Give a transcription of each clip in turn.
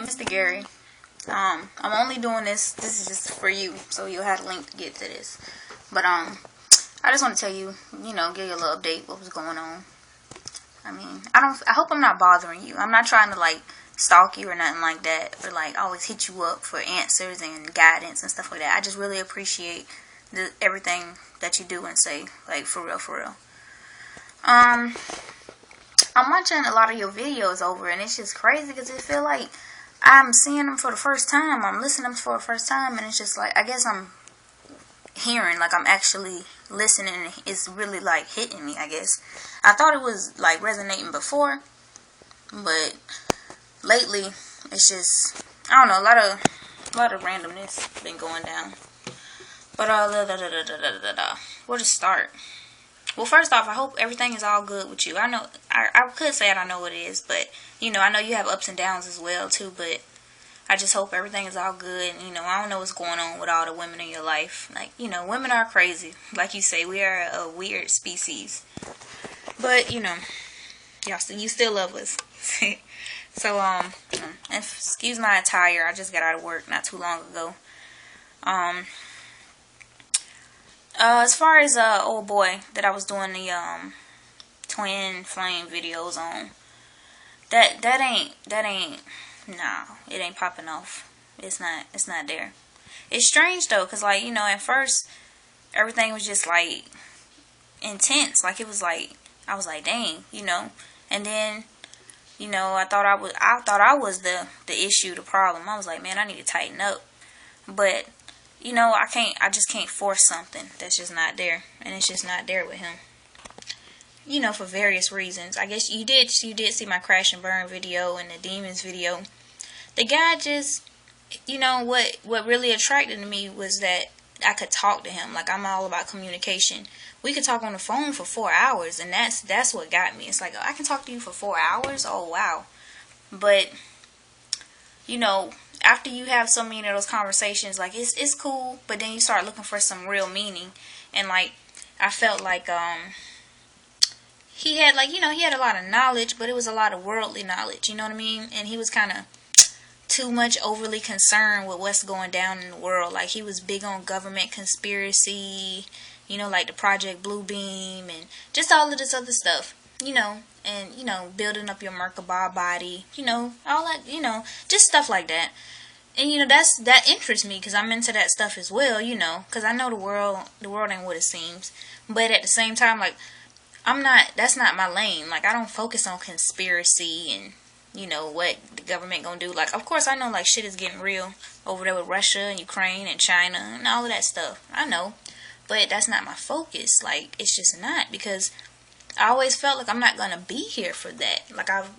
Mr. Gary. I'm only doing this. This is just for you, so you'll have a link to get to this. But I just want to tell you, give you a little update what was going on. I hope I'm not bothering you. I'm not trying to stalk you or nothing like that, or always hit you up for answers and guidance and stuff like that. I just really appreciate everything that you do and say, for real. I'm watching a lot of your videos over, and it's just crazy because it feel like I'm seeing them for the first time. I'm listening to them for the first time, and it's just I guess I'm hearing, I'm actually listening, and it's really hitting me, I guess. I thought it was resonating before, but lately it's just, I don't know, a lot of randomness been going down. But where to start? Well, first off, I hope everything is all good with you. I know, I could say I know what it is, but, I know you have ups and downs as well, too, but I just hope everything is all good. I don't know what's going on with all the women in your life. Women are crazy. Like you say, we are a weird species. But, you still love us. So, excuse my attire. I just got out of work not too long ago. As far as old boy that I was doing the twin flame videos on, that ain't it ain't popping off. It's not there. It's strange though, cause at first everything was just intense. It was I was dang, and then I thought I was the issue, the problem. I was man, I need to tighten up, but I just can't force something that's just not there, and it's just not there with him. For various reasons. I guess you did see my crash and burn video and the demons video. The guy just, what really attracted to me was that I could talk to him. I'm all about communication. We could talk on the phone for 4 hours, and that's what got me. It's I can talk to you for 4 hours? Oh, wow. But, after you have so many of those conversations, it's cool, but then you start looking for some real meaning. And, I felt he had, he had a lot of knowledge, but it was a lot of worldly knowledge, you know what I mean? And he was kind of too much overly concerned with what's going down in the world. He was big on government conspiracy, the Project Bluebeam, and just all of this other stuff, and, building up your Merkabah body, all that, just stuff like that. And, that interests me, because I'm into that stuff as well, because I know the world ain't what it seems. But at the same time, that's not my lane. I don't focus on conspiracy and, what the government gonna do. Of course, I know, shit is getting real over there with Russia and Ukraine and China and all of that stuff. I know. But that's not my focus. It's just not, because I always felt I'm not gonna be here for that.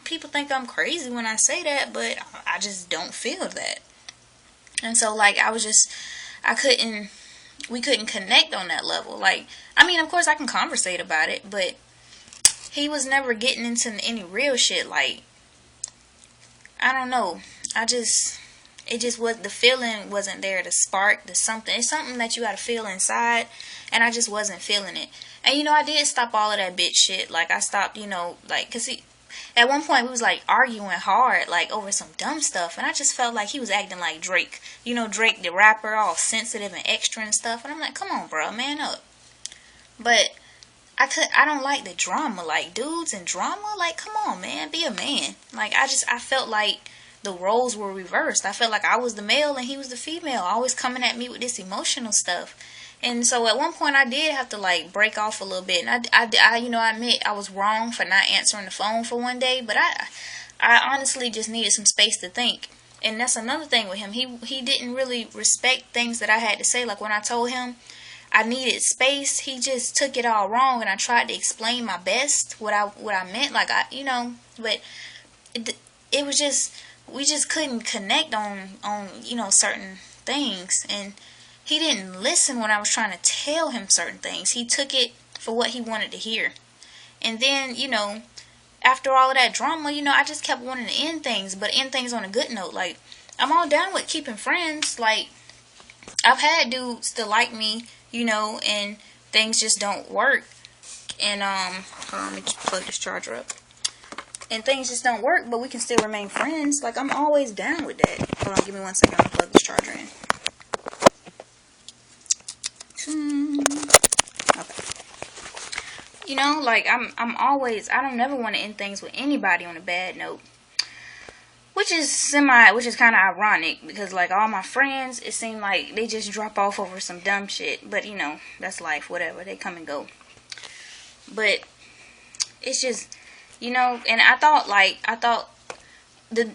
People think I'm crazy when I say that, but I just don't feel that. And so, we couldn't connect on that level. Of course I can conversate about it, but he was never getting into any real shit. I don't know. It just was, the feeling wasn't there, the spark, the something. It's something that you gotta feel inside, and I just wasn't feeling it. And, I did stop all of that bitch shit. I stopped, cause at one point we was arguing hard, over some dumb stuff, and I just felt he was acting like Drake. Drake the rapper, all sensitive and extra and stuff, and I'm come on, bro, man up. But I don't like the drama, dudes and drama, come on, man, be a man. I felt the roles were reversed. I felt I was the male and he was the female, always coming at me with this emotional stuff. And so at one point I did have to break off a little bit, and I admit I was wrong for not answering the phone for one day, but I honestly just needed some space to think. And that's another thing with him. He didn't really respect things that I had to say. When I told him I needed space, he just took it all wrong, and I tried to explain my best what I meant, but it was just, we just couldn't connect on certain things. And he didn't listen when I was trying to tell him certain things. He took it for what he wanted to hear. And then, after all of that drama, I just kept wanting to end things, but end things on a good note. I'm all down with keeping friends. I've had dudes to like me, and things just don't work. And, hold on, let me just plug this charger up. and things just don't work, but we can still remain friends. Like, I'm always down with that. Hold on, give me 1 second. I'm gonna plug this charger in. Okay. You know, like, I'm always, I don't never want to end things with anybody on a bad note. Which is kind of ironic, because, like, all my friends, it seemed like they just drop off over some dumb shit. But, you know, that's life, whatever. They come and go. But it's just, you know, and I thought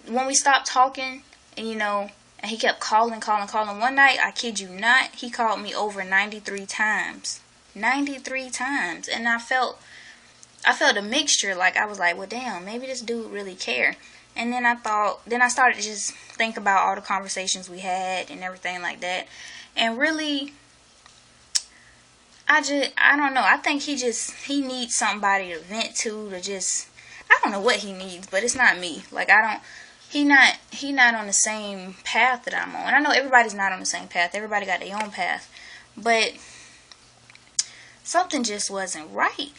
when we stopped talking, and, you know, and he kept calling. One night, I kid you not, he called me over 93 times. 93 times. And I felt a mixture. Like, I was like, well, damn, maybe this dude really care. And then I started to just think about all the conversations we had and everything like that. And really, I don't know. I think he needs somebody to vent to just, I don't know what he needs, but it's not me. Like, he not on the same path that I'm on. And I know everybody's not on the same path. Everybody got their own path. But something just wasn't right.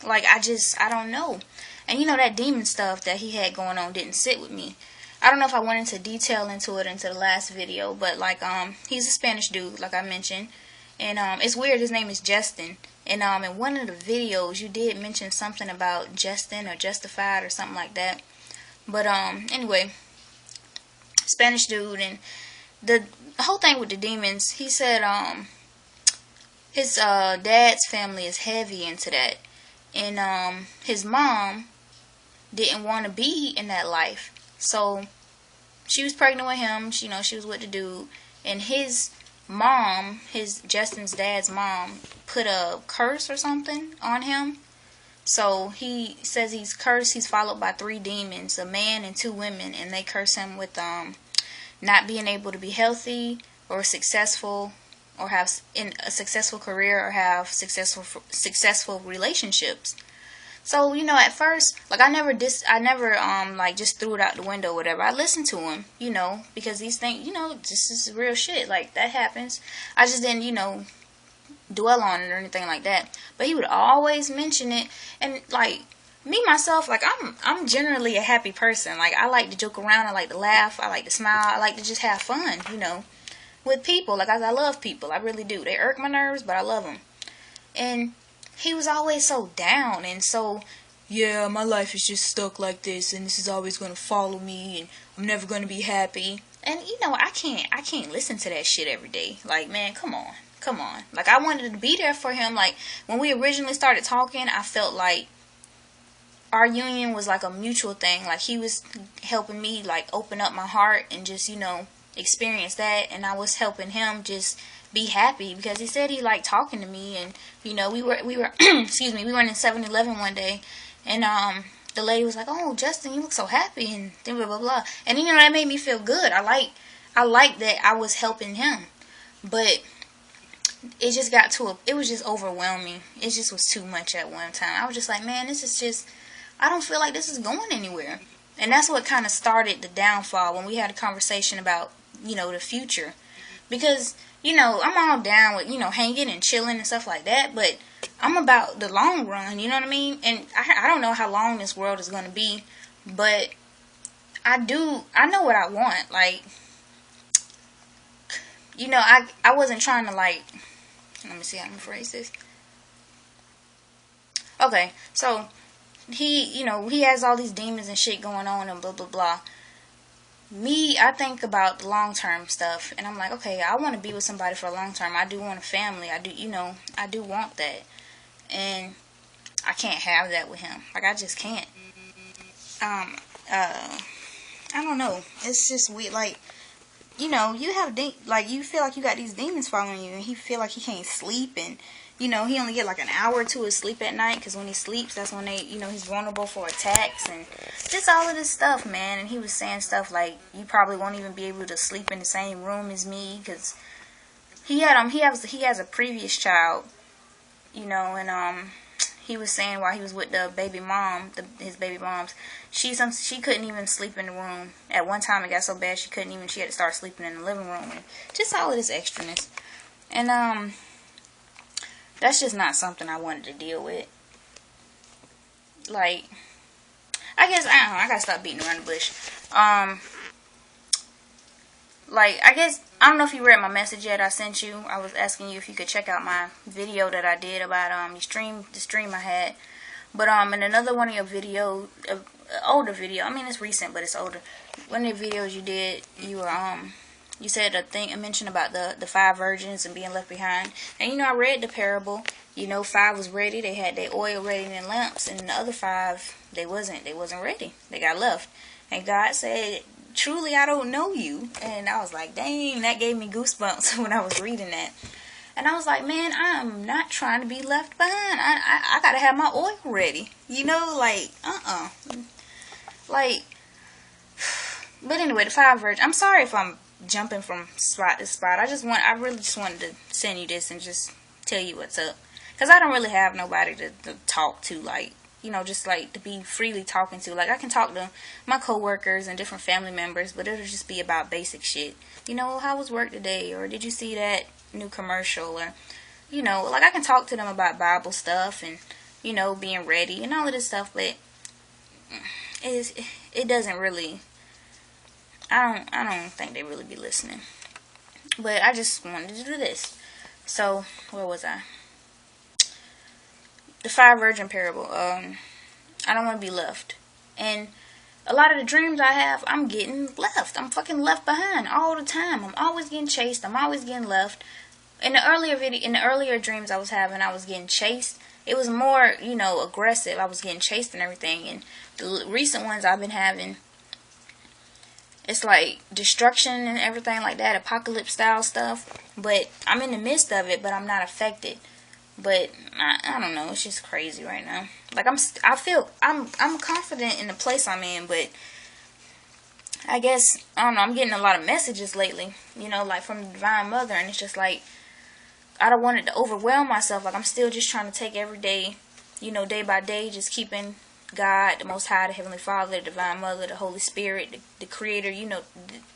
Like, I don't know. And, you know, that demon stuff that he had going on didn't sit with me. I don't know if I went into detail into the last video, but, like, he's a Spanish dude, like I mentioned. And, it's weird, his name is Justin. And, in one of the videos, you did mention something about Justin or Justified or something like that. But, anyway, Spanish dude. And the whole thing with the demons, he said, his, dad's family is heavy into that. And, his mom didn't want to be in that life. So she was pregnant with him. She was with the dude. And his mom, Justin's dad's mom, put a curse or something on him. So he says he's cursed. He's followed by 3 demons, a man and 2 women. And they curse him with not being able to be healthy or successful, or have in a successful career, or have successful relationships. So, you know, at first, like, I never like, just threw it out the window or whatever. I listened to him, you know, because these things, you know, this is real shit. Like, that happens. I just didn't, you know, dwell on it or anything like that. But he would always mention it. And, like, me, myself, like, I'm generally a happy person. Like, I like to joke around. I like to laugh. I like to smile. I like to just have fun, you know, with people. Like, I love people. I really do. They irk my nerves, but I love them. And he was always so down and so, yeah, my life is just stuck like this, and this is always going to follow me, and I'm never going to be happy. And, you know, I can't listen to that shit every day. Like, man, come on. Like, I wanted to be there for him. Like, when we originally started talking, I felt like our union was like a mutual thing. Like, he was helping me, like, open up my heart and just, you know, experience that, and I was helping him just be happy, because he said he liked talking to me. And, you know, we were excuse me, we were in 7-Eleven one day, and the lady was like, "Oh, Justin, you look so happy," and blah blah blah blah. And, you know, that made me feel good. I like that I was helping him. But it just got it was just overwhelming. It just was too much at one time. I was just like, man, this is just, I don't feel like this is going anywhere. And that's what kind of started the downfall, when we had a conversation about, you know, the future. Because, you know, I'm all down with, you know, hanging and chilling and stuff like that, but I'm about the long run, you know what I mean? And I don't know how long this world is going to be, but I know what I want. Like, you know, I wasn't trying to, like, let me see how I'm going to phrase this. Okay, so he, you know, he has all these demons and shit going on and blah, blah, blah. Me, I think about the long-term stuff, and I'm like, okay, I want to be with somebody for a long term. I do want a family. I do, you know, I do want that. And I can't have that with him. Like, I just can't. I don't know. It's just weird. Like, you know, you have, like, you feel like you got these demons following you, and he feel like he can't sleep, and, you know, he only get like an hour or 2 of sleep at night, because when he sleeps, that's when they, you know, he's vulnerable for attacks, and just all of this stuff, man. And he was saying stuff like, you probably won't even be able to sleep in the same room as me, because he has a previous child, you know, and he was saying while he was with the baby mom, his baby moms, she couldn't even sleep in the room. At one time, it got so bad she had to start sleeping in the living room, and just all of this extraness. And that's just not something I wanted to deal with. Like, I guess, I don't know, I gotta stop beating around the bush. Like, I guess, I don't know if you read my message yet I sent you. I was asking you if you could check out my video that I did about, the stream I had. But, in another one of your videos, older video, I mean, it's recent, but it's older. One of the videos you did, you were, you said a mention about the 5 virgins and being left behind. And, you know, I read the parable. You know, 5 was ready. They had their oil ready in their lamps. And the other 5, they wasn't ready. They got left. And God said, truly, I don't know you. And I was like, dang, that gave me goosebumps when I was reading that. And I was like, man, I'm not trying to be left behind. I got to have my oil ready. You know, like, Like, but anyway, the 5 virgins. I'm sorry if I'm jumping from spot to spot. I really just wanted to send you this and just tell you what's up. Because I don't really have nobody to talk to, like, you know, just like to be freely talking to. Like, I can talk to my coworkers and different family members, but it'll just be about basic shit. You know, how was work today? Or did you see that new commercial? Or, you know, like, I can talk to them about Bible stuff and, you know, being ready and all of this stuff, but it doesn't really, I don't think they really be listening. But I just wanted to do this. So, where was I? The 5 virgin parable. I don't want to be left. And a lot of the dreams I have, I'm getting left. I'm fucking left behind all the time. I'm always getting chased. I'm always getting left. In the earlier dreams I was having, I was getting chased. It was more, you know, aggressive. I was getting chased and everything. And the recent ones I've been having, it's like destruction and everything like that, apocalypse style stuff. But I'm in the midst of it, but I'm not affected. But I don't know, it's just crazy right now. Like, I'm confident in the place I'm in, but I guess, I don't know, I'm getting a lot of messages lately, you know, like from the Divine Mother, and it's just like, I don't want it to overwhelm myself. Like, I'm still just trying to take every day, you know, day by day, just keeping God, the Most High, the Heavenly Father, the Divine Mother, the Holy Spirit, the Creator, you know,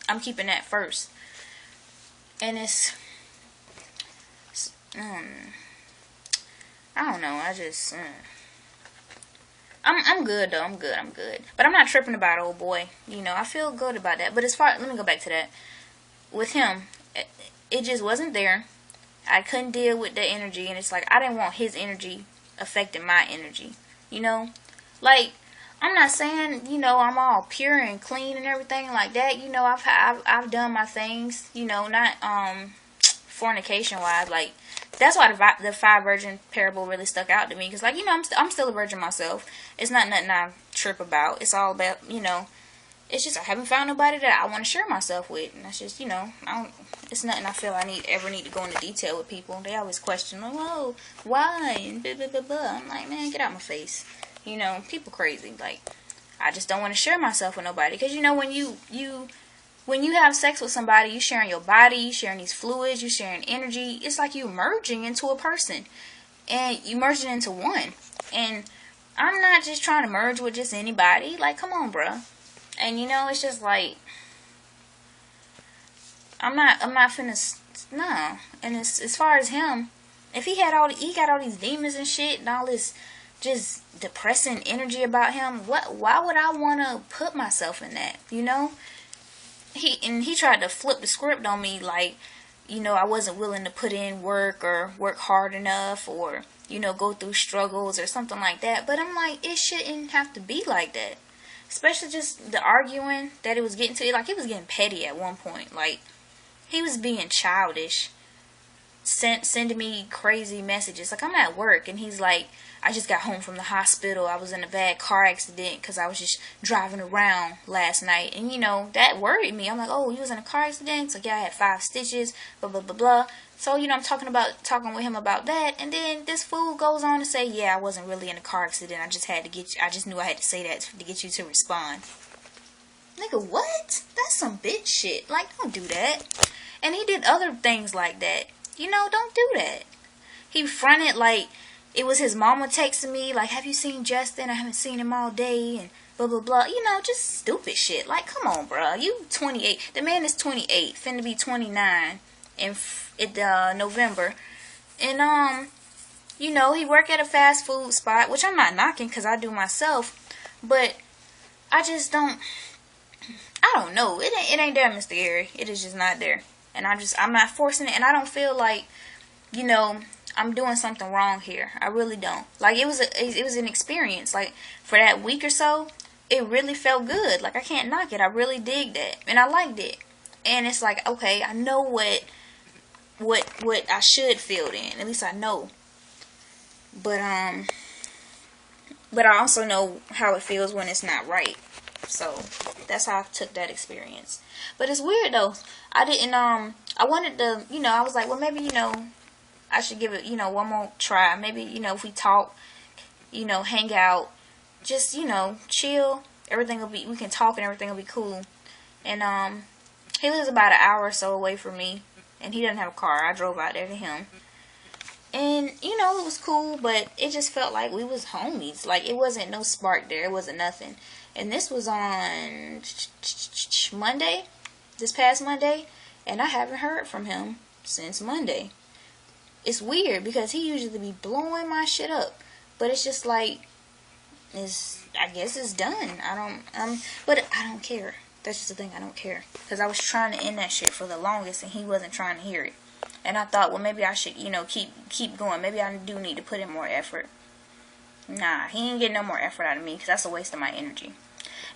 I'm keeping that first. And it's I don't know, I just, I'm good though, I'm good. But I'm not tripping about old boy, you know, I feel good about that. But let me go back to that. With him, it just wasn't there. I couldn't deal with the energy, and it's like, I didn't want his energy affecting my energy, you know? Like, I'm not saying, you know, I'm all pure and clean and everything like that, you know, I've done my things, you know, not, fornication-wise, like, that's why the 5 virgin parable really stuck out to me. Because, like, you know, I'm still a virgin myself. It's not nothing I trip about. It's all about, you know, it's just I haven't found nobody that I want to share myself with. And that's just, you know, it's nothing I feel I ever need to go into detail with people. They always question, oh, why? And blah, blah, blah, blah. I'm like, man, get out my face. You know, people crazy. Like, I just don't want to share myself with nobody. Because, you know, when you have sex with somebody, you sharing your body, you sharing these fluids, you sharing energy. It's like you merging into a person. And you merging into one. And I'm not just trying to merge with just anybody. Like, come on, bruh. And, you know, it's just like, I'm not finna, no. And as far as him, if he got all these demons and shit and all this just depressing energy about him, why would I want to put myself in that, you know? He tried to flip the script on me, like, you know, I wasn't willing to put in work or work hard enough or, you know, go through struggles or something like that. But I'm like, it shouldn't have to be like that. Especially just the arguing that it was getting to. Like, it was getting petty at one point. Like, he was being childish. Sending me crazy messages. Like, I'm at work and he's like, I just got home from the hospital. I was in a bad car accident because I was just driving around last night. And, you know, that worried me. I'm like, oh, you was in a car accident? It's like, yeah, I had 5 stitches, blah, blah, blah, blah. So, you know, I'm talking with him about that. And then this fool goes on to say, yeah, I wasn't really in a car accident. I just knew I had to say that to get you to respond. Nigga, what? That's some bitch shit. Like, don't do that. And he did other things like that. You know, don't do that. He fronted like it was his mama texting me, like, have you seen Justin? I haven't seen him all day, and blah, blah, blah. You know, just stupid shit. Like, come on, bro. You 28. The man is 28. Finna be 29 in November. And, you know, he work at a fast food spot, which I'm not knocking because I do myself. But I just don't. I don't know. It ain't there, Mr. Gary. It is just not there. And I'm not forcing it. And I don't feel like, you know, I'm doing something wrong here. I really don't. Like, it was an experience. Like, for that week or so, it really felt good. Like, I can't knock it. I really dig that. And I liked it. And it's like, okay, I know what I should feel then. At least I know. But I also know how it feels when it's not right. So that's how I took that experience. But it's weird though. I didn't I wanted to, you know, I was like, well, maybe, you know, I should give it, you know, one more try. Maybe, you know, if we talk, you know, hang out, just, you know, chill, we can talk and everything will be cool. And he lives about an hour or so away from me, and he doesn't have a car. I drove out there to him. And, you know, it was cool, but it just felt like we was homies. Like, it wasn't no spark there. It wasn't nothing. And this was on Monday, this past Monday, and I haven't heard from him since Monday. It's weird because he usually be blowing my shit up. But it's just like, I guess it's done. But I don't care. That's just the thing, I don't care. Because I was trying to end that shit for the longest, and he wasn't trying to hear it. And I thought, well, maybe I should, you know, keep going. Maybe I do need to put in more effort. Nah, he ain't getting no more effort out of me because that's a waste of my energy.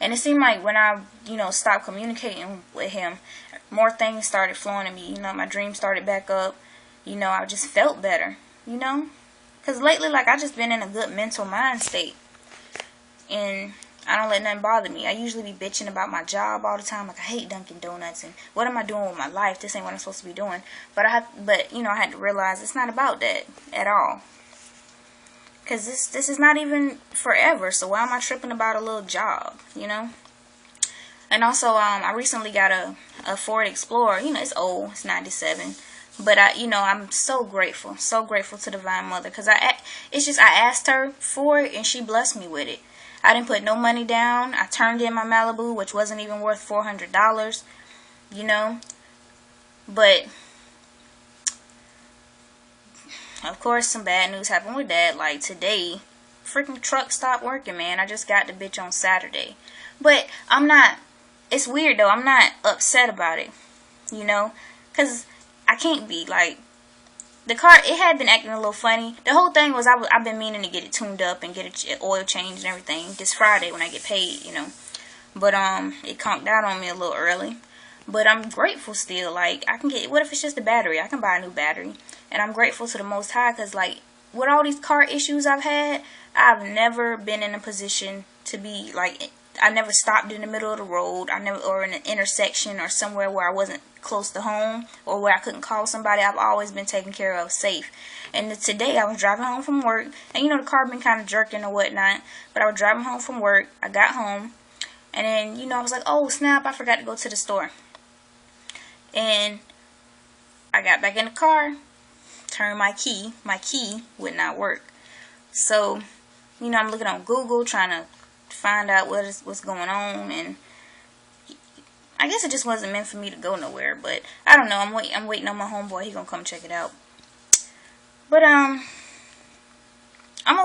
And it seemed like when I, you know, stopped communicating with him, more things started flowing to me. You know, my dreams started back up. You know, I just felt better, you know. Because lately, like, I just been in a good mental mind state. And I don't let nothing bother me. I usually be bitching about my job all the time. Like, I hate Dunkin' Donuts, and what am I doing with my life? This ain't what I'm supposed to be doing. But you know, I had to realize it's not about that at all. Because this is not even forever. So why am I tripping about a little job, you know? And also, I recently got a Ford Explorer. You know, it's old. It's 97. But you know, I'm so grateful to Divine Mother. Because I asked her for it, and she blessed me with it. I didn't put no money down. I turned in my Malibu, which wasn't even worth $400, you know. But, of course, some bad news happened with that. Like, today, freaking truck stopped working, man. I just got the bitch on Saturday. But I'm not, it's weird, though. I'm not upset about it, you know. Because I can't be, like, the car, it had been acting a little funny. The whole thing was I've been meaning to get it tuned up and get it oil changed and everything this Friday when I get paid, you know. But it conked out on me a little early. But I'm grateful still. Like, I can get, what if it's just a battery? I can buy a new battery. And I'm grateful to the Most High because, like, with all these car issues I've had, I've never been in a position to be, like, I never stopped in the middle of the road. Or in an intersection or somewhere where I wasn't close to home or where I couldn't call somebody. I've always been taken care of safe. And today I was driving home from work, and you know, the car been kind of jerking or whatnot, but I was driving home from work. I got home, and then, you know, I was like, oh snap, I forgot to go to the store. And I got back in the car, turned my key would not work. So, you know, I'm looking on Google trying to find out what's going on, and I guess it just wasn't meant for me to go nowhere. But I don't know. I'm waiting on my homeboy. He gonna come check it out. But I'm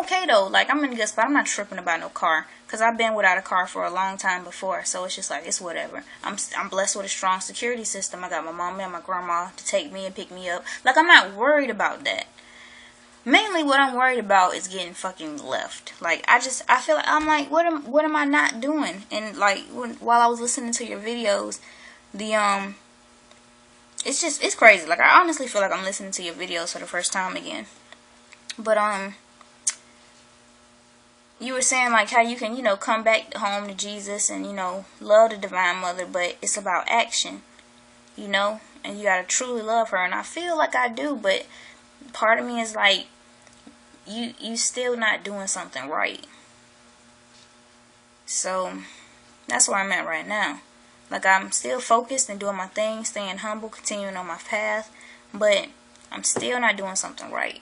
okay though. Like, I'm in a good spot. I'm not tripping about no car because I've been without a car for a long time before. So it's just like, it's whatever. I'm blessed with a strong security system. I got my mom and my grandma to take me and pick me up. Like, I'm not worried about that. Mainly what I'm worried about is getting fucking left. Like, I feel like, I'm like, what am I not doing? And like, while I was listening to your videos, it's crazy. Like, I honestly feel like I'm listening to your videos for the first time again. But, you were saying, like, how you can, you know, come back home to Jesus and, you know, love the Divine Mother, but it's about action, you know, and you gotta truly love her. And I feel like I do, but part of me is like, you still not doing something right. So that's where I'm at right now. Like, I'm still focused and doing my thing, staying humble, continuing on my path, but I'm still not doing something right.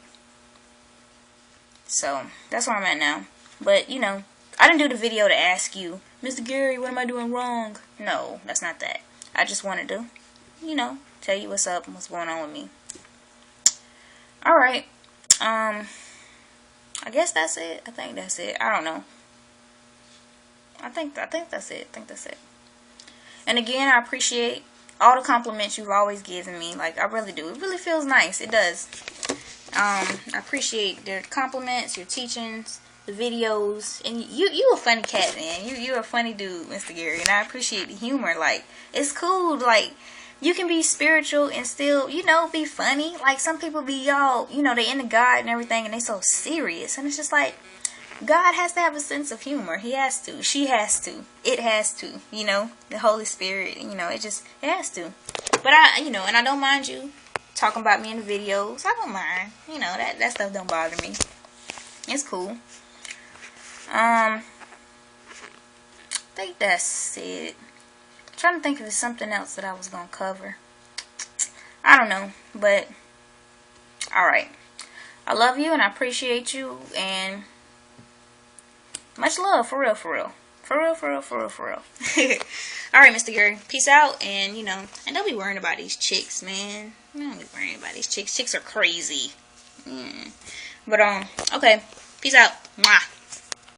So that's where I'm at now. But, you know, I didn't do the video to ask you, Mr. Gary, what am I doing wrong? No, that's not that. I just wanted to, you know, tell you what's up and what's going on with me. Alright, I guess that's it. I think that's it. I don't know. I think that's it. I think that's it. And again, I appreciate all the compliments you've always given me. Like, I really do. It really feels nice. It does. I appreciate their compliments, your teachings, the videos, and you a funny cat, man. You're a funny dude, Mr. Gary, and I appreciate the humor. Like, it's cool. Like, you can be spiritual and still, you know, be funny. Like, some people be all, you know, they into God and everything, and they so serious, and it's just like, God has to have a sense of humor. He has to. She has to. It has to. You know, the Holy Spirit. You know, it has to. But you know, and I don't mind you talking about me in the videos. I don't mind. You know, that stuff don't bother me. It's cool. I think that's it. I'm trying to think if there's something else that I was gonna cover. I don't know, but alright. I love you and I appreciate you, and much love, for real, for real. For real, for real, for real, for real. Alright, Mr. Gary. Peace out, and, you know, and don't be worrying about these chicks, man. Don't be worrying about these chicks. Chicks are crazy. But, okay. Peace out. Mwah.